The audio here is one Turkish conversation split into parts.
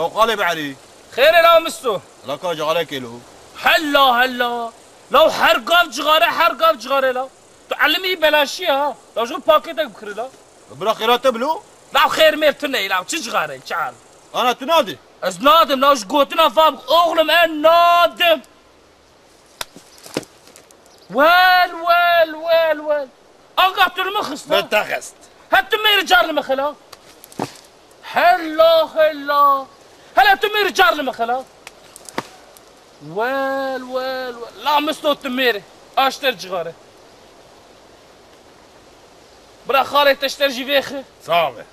لو قالب علي خير يا مستو لك جغالك له هلا لو حرقاب جغاري لا تعلمي بلاشي ها لو شو باكيتك بكري لا برا خيرات تبلو لا خير ميرتني لا تش جغاري تعال انا تنادي از نادم لا وش قوتنا فاب اغلم ان نادم وال اقعت المخص بتخست هتمي رجال المخلا هلا هلا تمي رجال المخلا وال لا مستو تميري اشتر جغاري برا خالي تشتر جيفيخي صعبه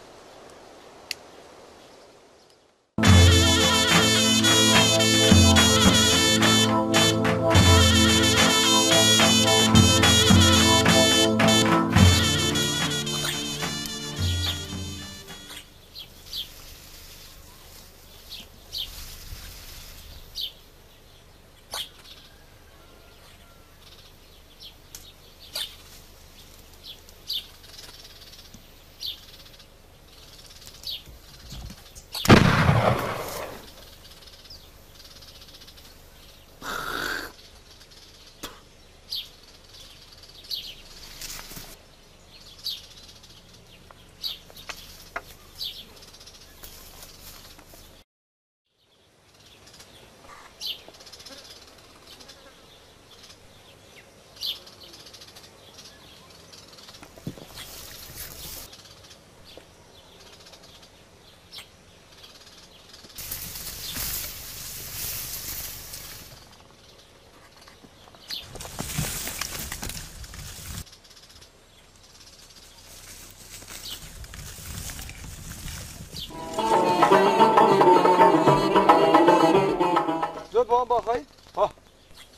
Bana bakayım. Ha,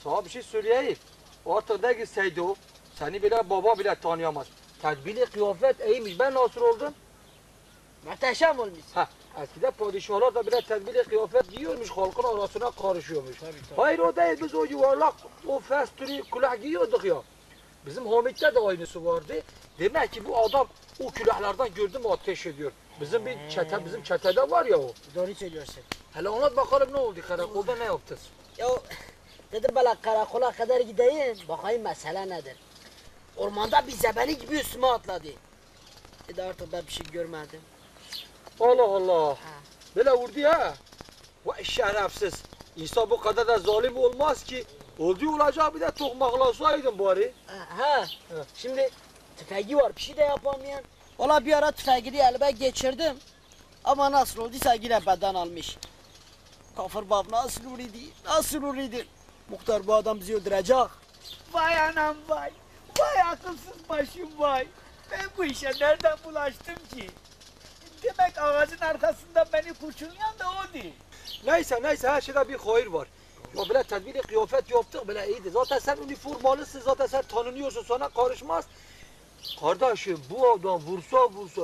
sana bir şey söyleyeyim. Ortadaki Seydo seni bile baba bile tanıyamaz. Tedbili kıyafet iyiymiş. Ben nasıl oldum? Muhteşem olmuş. Ha, eskiden padişahlar da bile tedbili kıyafet giyiyormuş, halkın arasına karışıyormuş. Tabii. Hayır o değil, biz o yuvarlak, o festürü külah giyiyorduk ya. Bizim Hamit'te de aynısı vardı. Demek ki bu adam o külahlardan gördüm ateş ediyor. Bizim bir çete, bizim çetede var ya o. Doğru söylüyorsun. Hele anlat bakalım ne oldu karakolda ne yaptınız? Ya dedim böyle karakola kadar gideyim. Bakayım mesele nedir? Ormanda bir zebani gibi üstüme atladı. Dedi artık ben bir şey görmedim. Allah Allah. Ha. Böyle vurdu ha. Vay şerefsiz. İnsan bu kadar da zalim olmaz ki. Olduğu olacağı bir de tokmaklasaydın bari. Ha. Şimdi tüfeği var bir şey de yapamayan. Ola bir ara tüfeğini elime geçirdim. Ama nasıl olduysa yine beden almış. Kafir bab nasıl vuruydu? Muhtar bu adam bizi öldürecek. Vay anam vay. Vay akılsız başım vay. Ben bu işe nereden bulaştım ki? Demek ağacın arkasında beni kurşunlayan da o değil. Neyse her şeyde bir hayır var. Ya böyle tedbiri kıyafet yaptık böyle iyiydi. Zaten sen üniformalısın, zaten sen tanınıyorsun, sana karışmaz. Kardeşim bu adam vursa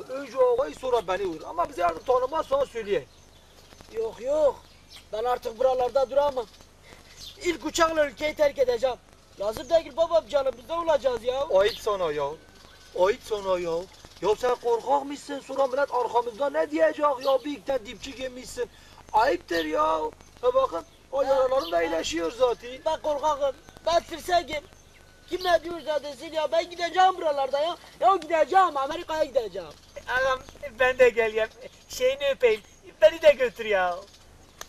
önce ağayı sonra beni vurur. Ama bizi artık tanımaz sana söyleyeyim. Yok. Ben artık buralarda duramam. İlk uçakla ülkeyi terk edeceğim. Lazım değil babam canımızda olacağız ya. Ayıp sana ya. Ya sen korkak mısın? Sonra millet arkamızda ne diyecek ya? Bir iki tane dipçik yemişsin. Ayıptır ya. Ha bakın o yaralarım da iyileşiyor zaten. Ben korkakım. Ben tirsekim. Kim ne diyorsa desin ya ben gideceğim buralarda ya. Ya gideceğim Amerika'ya gideceğim. Ağam ben de geleyim. Şeyini öpeyim. Beni de götür ya.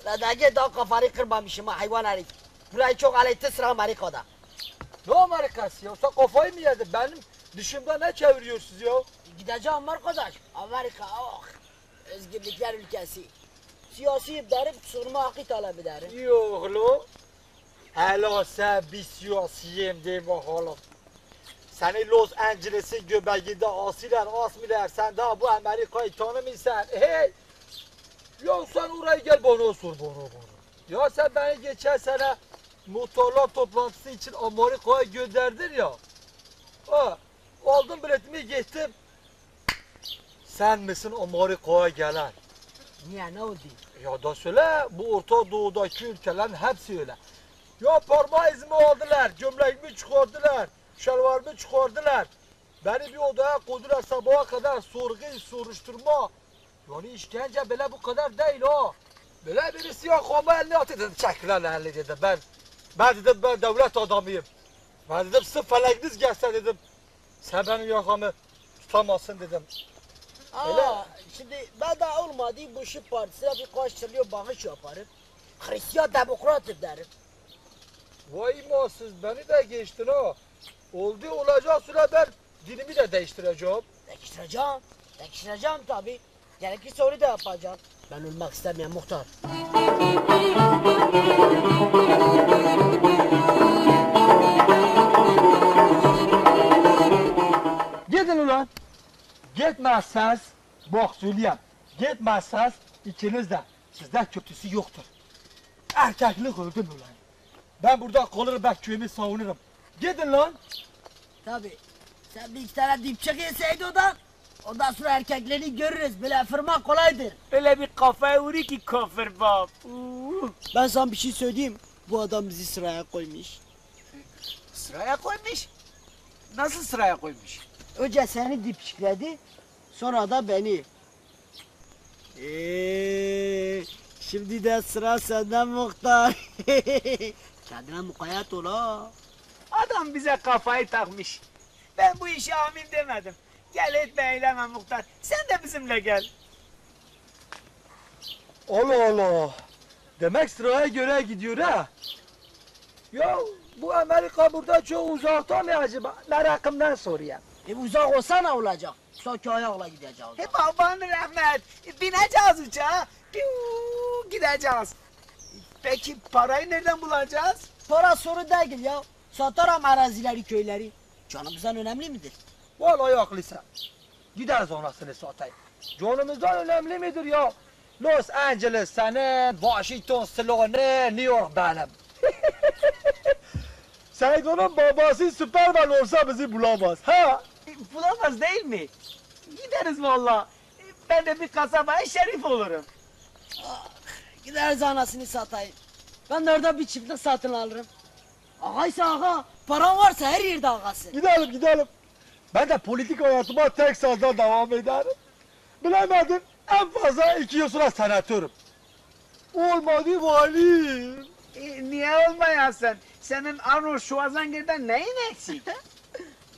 La da git daha kafanı kırmamışım ha hayvan herif. Burayı çok aletti sıra Amerika'da. Ne Amerikası ya? Sen kafayı mı yedin? Benim dışımda ne çeviriyorsunuz ya? Gideceğim arkadaş. Amerika oh. Özgürlükler ülkesi. Siyasi derim sığınma hakkı talep ederim. Yok lo. Hele sen bir siyasiyim de bakalım. Seni Los Angeles'in göbeğinde asmiler. Sen daha bu Amerika'yı tanımıyorsun. Hey! Ya sen oraya gel bana sor bana. Ya sen beni geçen sene muhtarlar toplantısı için Amerika'ya gönderdin ya. Ha, aldım biletimi gittim. Sen misin Amerika'ya gelen? Niye ne oldu? Ya da söyle bu Orta Doğu'daki ülkelerin hepsi öyle. Ya parmağı izimi aldılar, gömleğimi çıkardılar, şalvarımı çıkardılar. Beni bir odaya koydular sabaha kadar soruşturma. Yani işkence bile bu kadar değil ha. Böyle birisi yok ama elini atı dedi. Çek lan elini dedi. Ben dedim ben devlet adamıyım. Ben dedim sırf felekiniz gelse dedim. Sen benim yakamı tutamazsın dedim. Aa, şimdi ben daha olmadı bu Işık Partisi'ne birkaç trilyon bağış yaparım. Hristiyan demokratım derim. Vay imansız beni de geçtin ha. Oldu olacak süre ben dinimi de değiştireceğim. Değiştireceğim tabi. Gerekirse onu da yapacağım. Ben ölmek istemiyorum muhtar. Gidin ulan. Gitmezseniz bak söyleyeyim. Gitmezseniz ikiniz de sizden kötüsü yoktur. Erkeklik öldüm ulan. Ben burada kalır ben köyümü savunurum. Gidin lan. Tabi. Sen bir iki tane dipçik yeseydin odan. Ondan sonra erkekleri görürüz. Böyle fırmak kolaydır. Öyle bir kafaya vuruyor ki kafir bab. Ben sana bir şey söyleyeyim. Bu adam bizi sıraya koymuş. Sıraya koymuş. Nasıl sıraya koymuş? Önce seni dipçikledi. Sonra da beni. Şimdi de sıra senden muhtar. Kendine mukayyet ol ha. Adam bize kafayı takmış. Ben bu işe amin demedim. Gel etme eyleme muhtar. Sen de bizimle gel. Allah Allah. Demek sıraya göre gidiyor ha. Ya bu Amerika burada çok uzakta mı acaba? Merakımdan soruyorum. Uzak olsa ne olacak? Sanki ayakla gideceğiz. Hep aman rahmet. Bineceğiz uçağa. Gideceğiz. Peki parayı nereden bulacağız? Para sorun değil ya. Satarım arazileri, köyleri. Canımızdan önemli midir? Vallahi haklısın. Gideriz anasını satayım. Canımızdan önemli midir ya? Los Angeles senin, Washington Sloan'e, New York benim. Seydo'nun babası Süperman olsa bizi bulamaz. Ha? Bulamaz değil mi? Gideriz valla. Ben de bir kasabaya şerif olurum. Gideriz anasını satayım. Ben de orada bir çiftlik satın alırım. Ağaysa ağa, paran varsa her yerde ağasın. Gidelim. Ben de politik hayatıma Texas'da devam ederim. Bilemedim en fazla 2 yıl sonra senatörüm. Olmadı valim. Niye olmayasın? Senin Arnold Schwarzenegger'den neyin eksik?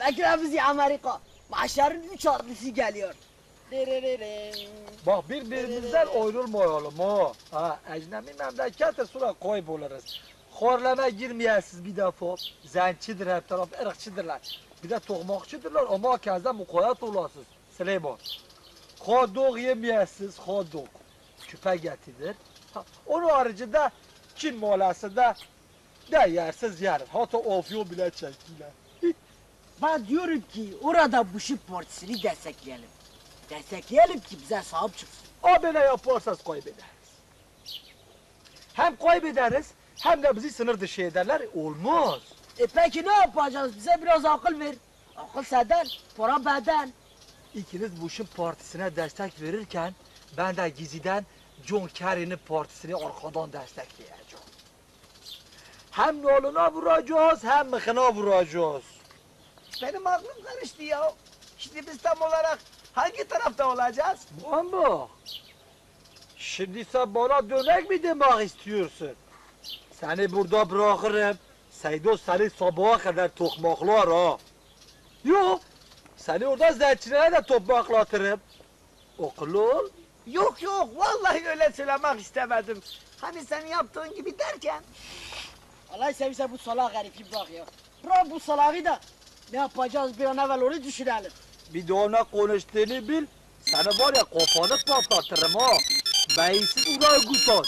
Belki de bizi Amerika. Maaşların 3 adlısı geliyor. Bak birbirimizden ayrılmayalım ha. Ha, ecnebi memlekete sonra kayboluruz. Horlama girmeyesiz bir defa. Zencidir hep taraf, ırkçıdırlar. Bir de tokmakçıdırlar ama kendinize mukayyet olasınız. Süleyman. Hot dog yemeyesiz, hot dog. Küpe getirir. Onun haricinde Çin molasında ne yersiz yeriz. Hatta afyon bile çektiler. Ben diyorum ki orada bu Işık Partisi'ni destekleyelim. Destekleyelim ki bize sahip çıksın. O böyle yaparsanız kaybederiz. Hem kaybederiz hem de bizi sınır dışı ederler. Olmaz. Peki ne yapacağız? Bize biraz akıl ver. Akıl senden, para benden. İkiniz bu işin partisine destek verirken ben de gizliden John Kerry'nin partisini arkadan destekleyeceğim. Hem nalına vuracağız hem mıkına vuracağız. Benim aklım karıştı ya. Şimdi biz tam olarak hangi tarafta olacağız? Ama şimdi sen bana dönek mi demek istiyorsun? Seni burada bırakırım. Seydo seni sabaha kadar tokmaklar ha. Yok. Seni orada zencilere de tokmaklatırım. Akıllı ol. Yok vallahi öyle söylemek istemedim. Hani sen yaptığın gibi derken. Allah seversen bu salak herifi bırak ya. Bırak bu salağı da. Ne yapacağız bir an evvel onu düşünelim. Bir de ona konuştuğunu bil. Seni var ya kafanı patlatırım ha. Beyinsiz urayı kusan.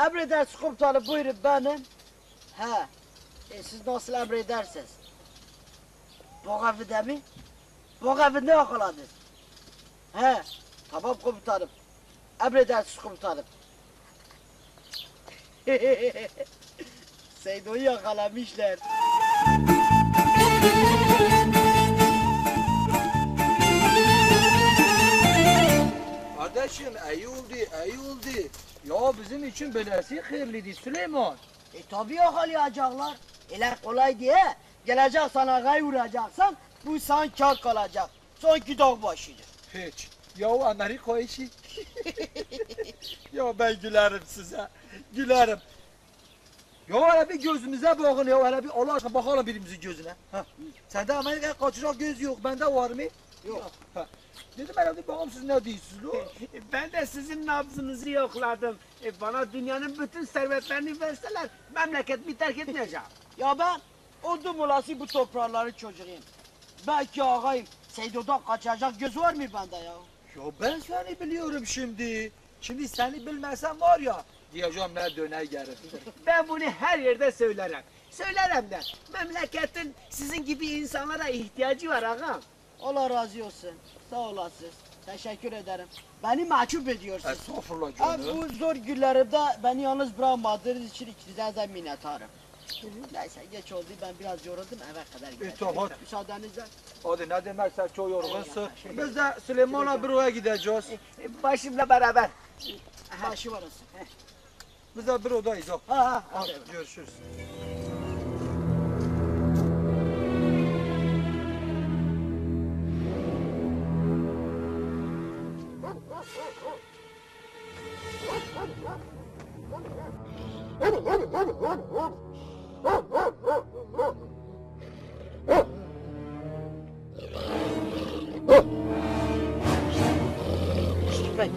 Emredersiniz komutanım buyurun benim. He. Siz nasıl emredersiniz? Bok evinde mi? Bok evinde yakaladınız. He. Tamam komutanım. Emredersiniz komutanım. Seydo'yu yakalamışlar. Kardeşim iyi oldu. Ya bizim için böylesi hayırlıydı Süleyman. Tabii yakalayacaklar. Öyle kolay diye. Gelecek sana gay vuracaksan bu sana kar kalacak. Sanki dağ başıdır. Hiç. Ya Amerika işi. Ya ben gülerim size. Gülerim. Ya hele bir gözümüze bakın ya. Hele bir Allah aşkına bakalım birimizin gözüne. Ha. Sende Amerika'ya kaçacak göz yok. Bende var mı? Yok. Ha. Dedim herhalde bakalım siz ne diyorsunuz lo? Ben de sizin nabzınızı yokladım. Bana dünyanın bütün servetlerini verseler memleketimi terk etmeyeceğim. Ya ben odum olası bu toprakların çocuğuyum. Belki ağayım. Seydo'dan kaçacak göz var mı bende ya? Ya ben seni biliyorum şimdi. Şimdi seni bilmesem var ya. Diyeceğim ne döner gelir. Ben bunu her yerde söylerim. Söylerim de memleketin sizin gibi insanlara ihtiyacı var ağam. Allah razı olsun. Sağ olasınız. Teşekkür ederim. Beni mahcup ediyorsunuz. Estağfurullah Abi canım. bu zor günlerimde beni yalnız bırakmadığınız için ikinize de minnettarım. Neyse geç oldu, ben biraz yoruldum, eve kadar gideceğim. tamam. Müsaadenizle. Hadi ne demek sen çok yorgunsun. Biz de Süleyman'a büroya gideceğiz. Başımla beraber. Başı var olsun. Biz de bürodayız. Ha. Ha. Hadi görüşürüz. Köpek.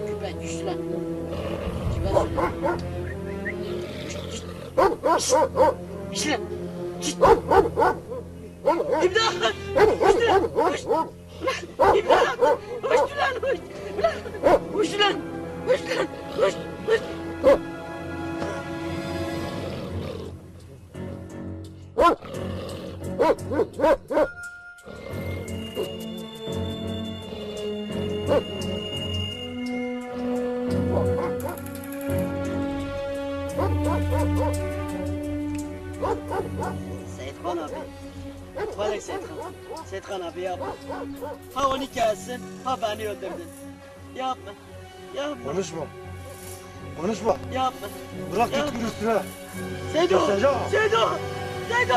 Köpek düştü lan. Düştü lan. İmdat! Uçtu lan! Uçtu! İmdat! Uçtu lan! Uçtu lan! Uçtu lan! Uçtu! Seyitkan abi. Vay Seyitkan. Seyitkan abi yapma. Ha onu gelsin, ha beni öldürdün. Yapma. Yapma. Konuşma. Konuşma. Yapma. Bırak Ya. git üstüne. Seydo! Keseceğim. Seydo! Seydo!